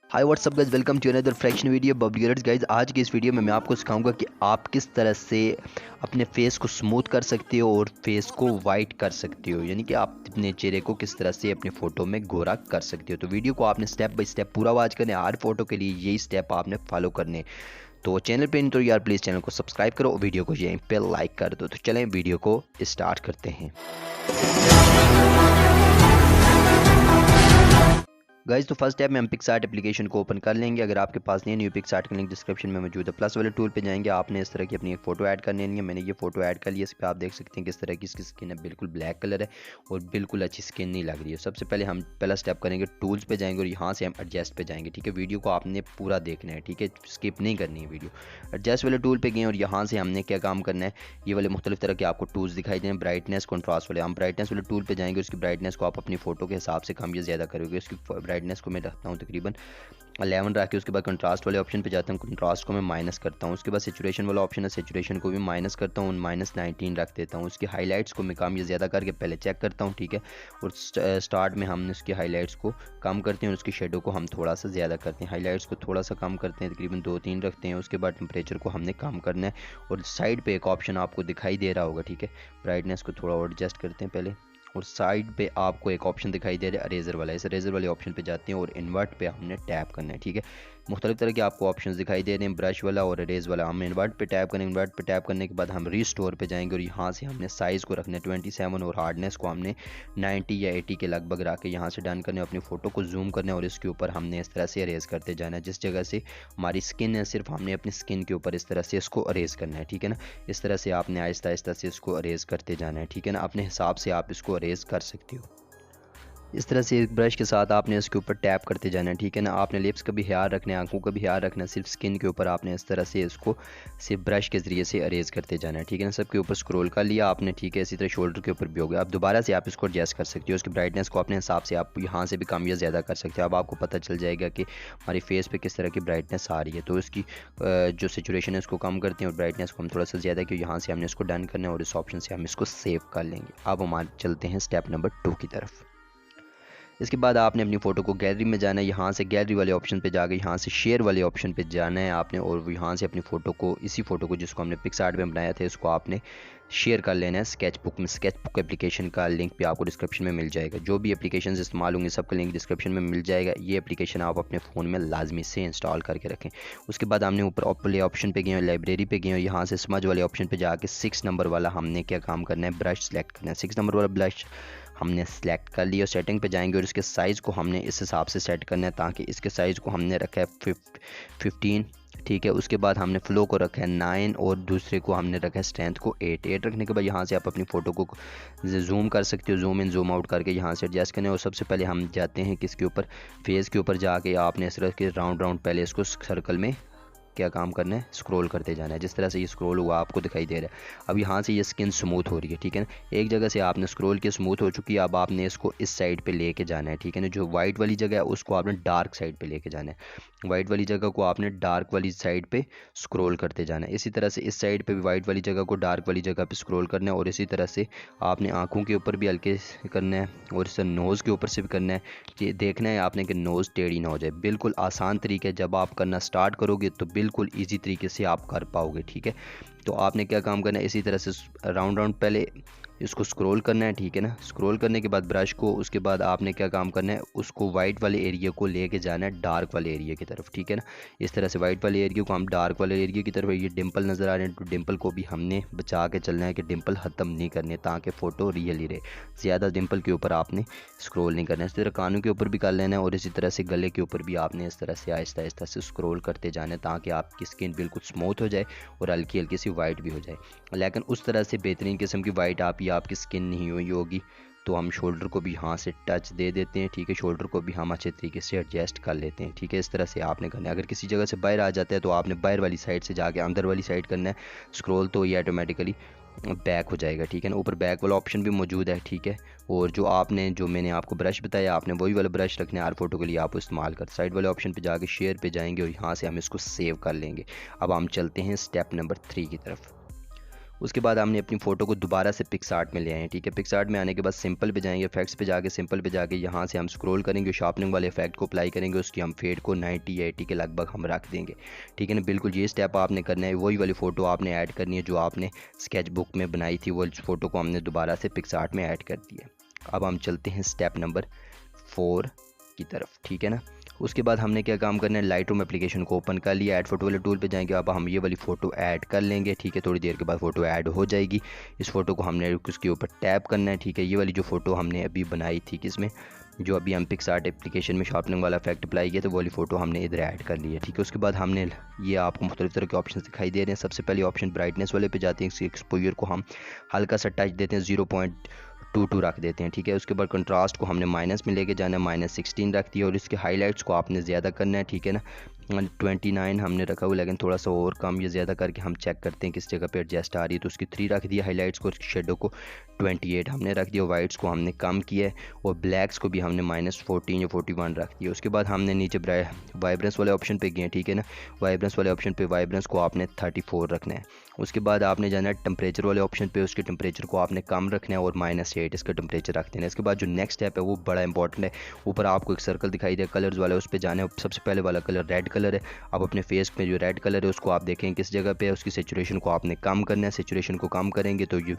Hi whatsapp guys, welcome to another fraction video bubbly girls guys. आज की इस video में मैं आपको सिखाऊंगा कि आप किस तरह से अपने फेस को स्मूथ कर सकते हो और फेस को वाइट कर सकते हो, यानी कि आप अपने चेहरे को किस तरह से अपनी फ़ोटो में गोरा कर सकते हो। तो वीडियो को आपने स्टेप बाय स्टेप पूरा वॉच करना है। हर फोटो के लिए यही स्टेप आपने फॉलो करने। तो चैनल पे नहीं तो यार प्लीज़ चैनल को सब्सक्राइब करो और वीडियो को यहीं पे लाइक कर दो। तो चलें वीडियो को स्टार्ट करते हैं। गाइज तो फर्स्ट स्टेप में हम पिक्सआर्ट एप्लीकेशन को ओपन कर लेंगे। अगर आपके पास नहीं है, न्यू पिक्सआर्ट का लिंक डिस्क्रिप्शन में मौजूद है। प्लस वाले टूल पे जाएंगे, आपने इस तरह की अपनी एक फ़ोटो ऐड करनी है। मैंने ये फ़ोटो ऐड कर लिया। इस पर आप देख सकते हैं किस तरह की इसकी स्किन है, बिल्कुल ब्लैक कलर है और बिल्कुल अच्छी स्किन नहीं लग रही है। सबसे पहले हम पहला स्टेप करेंगे, टूल्स पे जाएंगे और यहाँ से हम एडजस्ट पे जाएंगे। ठीक है, वीडियो को आपने पूरा देखना है, ठीक है, स्किप नहीं करनी है वीडियो। एडजस्ट वाले टूल पे गए और यहाँ से हमने क्या काम करना है, ये वाले मुख्तलिफ तरह के आपको टूल्स दिखाई दें, ब्राइटनेस, कॉन्ट्रास्ट वाले। हम ब्राइटनेस वाले टूल पे जाएंगे, उसकी ब्राइटनेस को आप अपनी फ़ोटो के हिसाब से कम या ज़्यादा करोगे। उसकी ब्राइटनेस को मैं रखता हूँ तकरीबन 11 रख के। उसके बाद कंट्रास्ट वाले ऑप्शन पे जाता हूँ, कंट्रास्ट को मैं माइनस करता हूँ। उसके बाद सेचुरेशन वाला ऑप्शन है, सेचुरेशन को भी माइनस करता हूँ, -19 रख देता हूँ। उसकी हाईलाइट्स को मैं कम या ज़्यादा करके पहले चेक करता हूँ, ठीक है। और स्टार्ट में हमने उसकी हाईलाइट्स को कम करते हैं और उसकी शेडो को हम थोड़ा सा ज़्यादा करते हैं। हाईलाइट्स को थोड़ा सा कम करते हैं, तकरीबन 2-3 रखते हैं। उसके बाद टेम्परेचर को हमने कम करना है और साइड पर एक ऑप्शन आपको दिखाई दे रहा होगा, ठीक है। ब्राइटनेस को थोड़ा और एडजस्ट करते हैं पहले और साइड पे आपको एक ऑप्शन दिखाई दे रहा है अरेजर वाला। इस अरेजर वाले ऑप्शन पे जाते हैं और इन्वर्ट पे हमने टैप करना है, ठीक है। मुख्तलिफ तरह के आपको ऑप्शंस दिखाई दे रहे हैं, ब्रश वाला और अरेज वाला। हम इन्वर्ट पे टैप करेंगे। इन्वर्ट पे टैप करने के बाद हम रीस्टोर पे जाएंगे और यहाँ से हमने साइज़ को रखना है 27 और हार्डनेस को हमने 90 या 80 के लगभग रख के यहाँ से डन करने। अपनी फ़ोटो को जूम करना है और इसके ऊपर हमने इस तरह से अरेज करते जाना है। जिस जगह से हमारी स्किन है, सिर्फ हमने अपनी स्किन के ऊपर इस तरह से इसको अरेज करना है, ठीक है ना। इस तरह से आपने आहिस्ता आहिस्ता से इसको अरेज करते जाना है, ठीक है ना। अपने हिसाब से आप इसको अरेज कर सकते हो। इस तरह से एक ब्रश के साथ आपने इसके ऊपर टैप करते जाना है, ठीक है ना। आपने लिप्स का भी ख्याल रखना है, आंखों का भी ख्याल रखना है। सिर्फ स्किन के ऊपर आपने इस तरह से इसको सिर्फ ब्रश के ज़रिए से अरेज करते जाना है, ठीक है ना। सबके ऊपर स्क्रॉल कर लिया आपने, ठीक है। इसी तरह शोल्डर के ऊपर भी हो गया। अब दोबारा से आप इसको एडजस्ट कर सकते हो। उसकी ब्राइटनेस को अपने हिसाब से आप यहाँ से भी कम या ज़्यादा कर सकते हो। अब आपको पता चल जाएगा कि हमारी फेस पर किस तरह की ब्राइटनेस आ रही है। तो इसकी जो सिचुएशन है उसको कम करते हैं और ब्राइटनेस को हम थोड़ा सा ज़्यादा, क्योंकि यहाँ से हमने इसको डन करना है और इस ऑप्शन से हम इसको सेव कर लेंगे। अब हम चलते हैं स्टेप नंबर 2 की तरफ। इसके बाद आपने अपनी फ़ोटो को गैलरी में जाना है। यहाँ से गैलरी वाले ऑप्शन पे जाके यहाँ से शेयर वाले ऑप्शन पे जाना है आपने और यहाँ से अपनी फ़ोटो को, इसी फ़ोटो को जिसको हमने पिक्सआर्ट में बनाया था, इसको आपने शेयर कर लेना है स्केचबुक में। स्केचबुक एप्लीकेशन का लिंक भी आपको डिस्क्रिप्शन में मिल जाएगा। जो भी एप्लीकेशन इस्तेमाल होंगे सबका लिंक डिस्क्रिप्शन में मिल जाएगा। ये एप्लीकेशन आप अपने फ़ोन में लाजमी से इंस्टॉल करके रखें। उसके बाद हमने ऊपर प्ले ऑप्शन पे गए, लाइब्रेरी पे गए और यहाँ से स्मज वाले ऑप्शन पे जाके 6 नंबर वाला हमने क्या काम करना है, ब्रश सेलेक्ट करना है। 6 नंबर वाला ब्रश हमने सेलेक्ट कर लिया। सेटिंग पे जाएंगे और इसके साइज़ को हमने इस हिसाब से सेट करना है, ताकि इसके साइज़ को हमने रखा है 15, ठीक है। उसके बाद हमने फ्लो को रखा है 9 और दूसरे को हमने रखा है स्ट्रेंथ को 8 रखने के बाद यहाँ से आप अपनी फ़ोटो को जूम कर सकते हो, जूम इन जूम आउट करके यहाँ से एडजस्ट करने। और सबसे पहले हम जाते हैं किसके ऊपर, फेस के ऊपर जाके आपने इस तरह के राउंड राउंड पहले इसको सर्कल में क्या काम करना है, स्क्रॉल करते जाना है। जिस तरह से ये स्क्रॉल हुआ आपको दिखाई दे रहा है। अब यहाँ से ये स्किन स्मूथ हो रही है, ठीक है ना। एक जगह से आपने स्क्रॉल किया, स्मूथ हो चुकी है। अब आपने इसको इस साइड पे लेके जाना है, ठीक है ना। जो वाइट वाली जगह है उसको आपने डार्क साइड पे लेके जाना है। वाइट वाली जगह को आपने डार्क वाली साइड पे स्क्रॉल करते जाना है। इसी तरह से इस साइड पे भी वाइट वाली जगह को डार्क वाली जगह पे स्क्रॉल करना है। और इसी तरह से आपने आँखों के ऊपर भी हल्के करना है और इस नोज़ के ऊपर से भी करना है। ये देखना है आपने कि नोज़ टेढ़ी ना हो जाए। बिल्कुल आसान तरीका है, जब आप करना स्टार्ट करोगे तो बिल्कुल ईजी तरीके से आप कर पाओगे, ठीक है। तो आपने क्या काम करना है, इसी तरह से राउंड राउंड पहले इसको स्क्रॉल करना है, ठीक है ना। स्क्रॉल करने के बाद ब्रश को, उसके बाद आपने क्या काम करना है, उसको वाइट वाले एरिया को लेके जाना है डार्क वाले एरिया की तरफ, ठीक है ना। इस तरह से वाइट वाले एरिया को हम डार्क वाले एरिया की तरफ, ये डिंपल नज़र आ रहे हैं तो डिंपल को भी हमने बचा के चलना है कि डिंपल ख़त्म नहीं करने, ताकि फ़ोटो रियल ही रहे। ज़्यादा डिंपल के ऊपर आपने स्क्रॉल नहीं करना है। इस तरह कानों के ऊपर भी कर लेना है और इसी तरह से गले के ऊपर भी आपने इस तरह से आहिस्ता आहिस्ता से स्क्रॉल करते जाना है, ताकि आपकी स्किन बिल्कुल स्मूथ हो जाए और हल्की हल्की सी वाइट भी हो जाए। लेकिन उस तरह से बेहतरीन किस्म की वाइट आपकी स्किन नहीं हुई होगी। तो हम शोल्डर को भी यहाँ से टच दे देते हैं, ठीक है। शोल्डर को भी हम अच्छे तरीके से एडजस्ट कर लेते हैं, ठीक है। इस तरह से आपने करना है। अगर किसी जगह से बाहर आ जाता है तो आपने बाहर वाली साइड से जाके अंदर वाली साइड करना है स्क्रॉल, तो ये ऑटोमेटिकली बैक हो जाएगा, ठीक है ना। ऊपर बैक वाला ऑप्शन भी मौजूद है, ठीक है। और जो मैंने आपको ब्रश बताया, आपने वही वाला ब्रश रखना है हर फोटो के लिए आप इस्तेमाल कर। साइड वाले ऑप्शन पे जाके शेयर पे जाएंगे और यहाँ से हम इसको सेव कर लेंगे। अब हम चलते हैं स्टेप नंबर 3 की तरफ। उसके बाद हमने अपनी फ़ोटो को दोबारा से पिक्सआर्ट में ले आए हैं। ठीक है, पिक्सआर्ट में आने के बाद सिंपल पे जाएंगे, इफेक्ट्स पे जाके सिंपल पे जाके यहाँ से हम स्क्रॉल करेंगे, शार्पनिंग वाले इफेक्ट को अप्लाई करेंगे, उसकी हम फेड को 90-80 के लगभग हम रख देंगे। ठीक है ना, बिल्कुल ये स्टेप आपने करना है। वही वाली फ़ोटो आपने ऐड करनी है जो आपने स्केच बुक में बनाई थी, वो फ़ोटो को हमने दोबारा से पिक्सआर्ट में ऐड कर दिया। अब हम चलते हैं स्टेप नंबर 4 की तरफ। ठीक है ना, उसके बाद हमने क्या काम करना है, लाइटरूम एप्लीकेशन को ओपन कर लिया, ऐड फोटो वाले टूल पे जाएंगे। अब हम ये वाली फ़ोटो ऐड कर लेंगे। ठीक है, थोड़ी देर के बाद फ़ोटो ऐड हो जाएगी। इस फ़ोटो को हमने उसके ऊपर टैप करना है। ठीक है, ये वाली जो फ़ोटो हमने अभी बनाई थी किसमें, जो अभी हम पिक्सआर्ट एप्लीकेशन में शार्पनिंग वाला इफेक्ट अप्लाई किया, तो वो वाली फ़ोटो हमने इधर ऐड कर ली है। ठीक है, उसके बाद हमने ये आपको मुख्तलिफ तरह के ऑप्शन दिखाई दे रहे हैं। सबसे पहले ऑप्शन ब्राइटनेस वाले पे जाते हैं, इसकी एक्सपोजर को हम हल्का सा टच देते हैं, 0.22 रख देते हैं। ठीक है, उसके बाद कंट्रास्ट को हमने माइनस में लेके जाना है, -16 रख दिया, और इसके हाईलाइट्स को आपने ज़्यादा करना है। ठीक है ना, 29 हमने रखा हुआ, लेकिन थोड़ा सा और कम या ज़्यादा करके हम चेक करते हैं किस जगह पे एडजस्ट आ रही है, तो उसकी 3 रख दिया हाईलाइट्स को, शेडो को 28 हमने रख दिया, वाइट्स को हमने कम किया है, और ब्लैक्स को भी हमने -14 या 41 रख दिया। उसके बाद हमने नीचे वाइब्रेंस वाले ऑप्शन पे गए। ठीक है ना, वाइब्रेंस वाले ऑप्शन पे वाइब्रेंस को आपने 34 रखना है। उसके बाद आपने जाना है टेम्परेचर वाले ऑप्शन पे, उसके टेम्परेचर को आपने कम रखना है और -8 इसका टेम्परेचर रख देना है। इसके बाद जो नेक्स्ट स्टेप है वो बड़ा इंपॉर्टेंट है। ऊपर आपको एक सर्कल दिखाई दे कलर्स वाला, उस पर जाना है। सबसे पहले वाला कलर रेड कलर है। आप अपने फेस में जो रेड कलर है उसको आप देखें किस जगह पे है, उसकी सेचुरेशन को आपने कम करना है। सेचुरेशन को कम करेंगे तो ये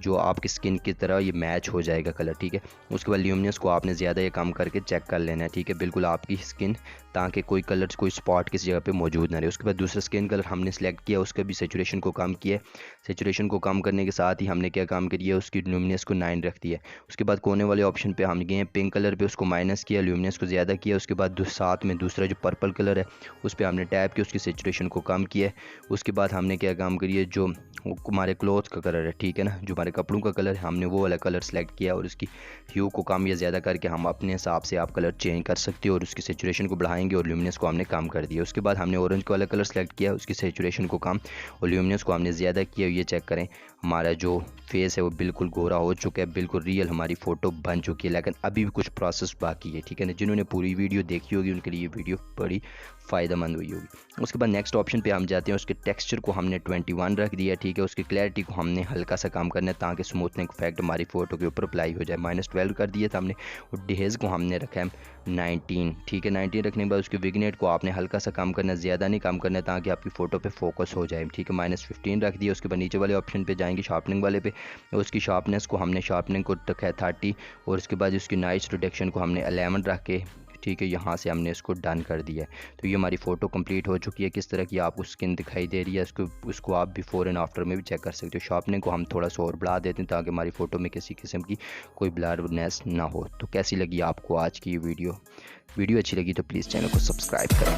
जो आपकी स्किन की तरह ये मैच हो जाएगा कलर। ठीक है, उसके बाद ल्यूमिनस को आपने ज़्यादा या कम करके चेक कर लेना है। ठीक है, बिल्कुल आपकी स्किन, ताकि कोई कलर कोई स्पॉट किसी जगह पे मौजूद ना रहे। उसके बाद दूसरा स्किन कलर हमने सेलेक्ट किया, उसका भी सेचुरेशन को कम किया। सेचुरेशन को कम करने के साथ ही हमने क्या काम किया, उसकी ल्यूमिनस को 9 रख दिया। उसके बाद कोने वाले ऑप्शन पे हम गए पिंक कलर पे, उसको माइनस किया, ल्यूमिनस को ज़्यादा किया। उसके बाद साथ में दूसरा जो पर्पल कलर है उस पर हमने टैप किया, उसकी सेचुरेशन को कम किया। उसके बाद हमने क्या काम किया, जो हमारे क्लॉथ का कलर है, ठीक है ना, जो हमारे कपड़ों का कलर है, हमने वो वाला कलर सेलेक्ट किया, और उसकी ह्यू को कम या ज़्यादा करके हम अपने हिसाब से आप कलर चेंज कर सकते हो, और उसकी सेचुरेशन को बढ़ाएंगे, और ल्यूमिनस को हमने कम कर दिया। उसके बाद हमने ऑरेंज वाला कलर सेलेक्ट किया, उसकी सेचुरेशन को कम और ल्यूमिनस को हमने ज़्यादा किया। ये चेक करें, हमारा जो फेस है वो बिल्कुल गोरा हो चुका है, बिल्कुल रियल हमारी फ़ोटो बन चुकी है, लेकिन अभी भी कुछ प्रोसेस बाकी है। ठीक है ना, जिन्होंने पूरी वीडियो देखी होगी उनके लिए ये वीडियो बड़ी फ़ायदेमंद हुई होगी। उसके बाद नेक्स्ट ऑप्शन पे हम जाते हैं, उसके टेक्सचर को हमने 21 रख दिया। ठीक है, उसकी क्लैरिटी को हमने हल्का सा कम करना है ताकि स्मूथनिंग इफेक्ट हमारी फ़ोटो के ऊपर अप्लाई हो जाए। -12 कर दिया था हमने, और डेज को हमने रखा है 19। ठीक है, 19 रखने के बाद उसके विगनेट को आपने हल्का सा कम करना है, ज़्यादा नहीं कम करना है, ताकि आपकी फ़ोटो पे फोकस हो जाए। ठीक है, -15 रख दिया। उसके बाद नीचे वाले ऑप्शन पे जाएंगे शार्पनिंग वाले पे, उसकी शार्पनेस को हमने शार्पनिंग को रखा है 30, और उसके बाद उसकी नाइस रिडक्शन को हमने 11 रख के, ठीक है, यहाँ से हमने इसको डन कर दिया है। तो ये हमारी फ़ोटो कंप्लीट हो चुकी है। किस तरह की आपको स्किन दिखाई दे रही है, उसको आप बिफोर एंड आफ्टर में भी चेक कर सकते हो। शार्पनिंग को हम थोड़ा सा और बढ़ा देते हैं ताकि हमारी फ़ोटो में किसी किस्म की कोई ब्लरनेस ना हो। तो कैसी लगी आपको आज की ये वीडियो अच्छी लगी तो प्लीज़ चैनल को सब्सक्राइब करें।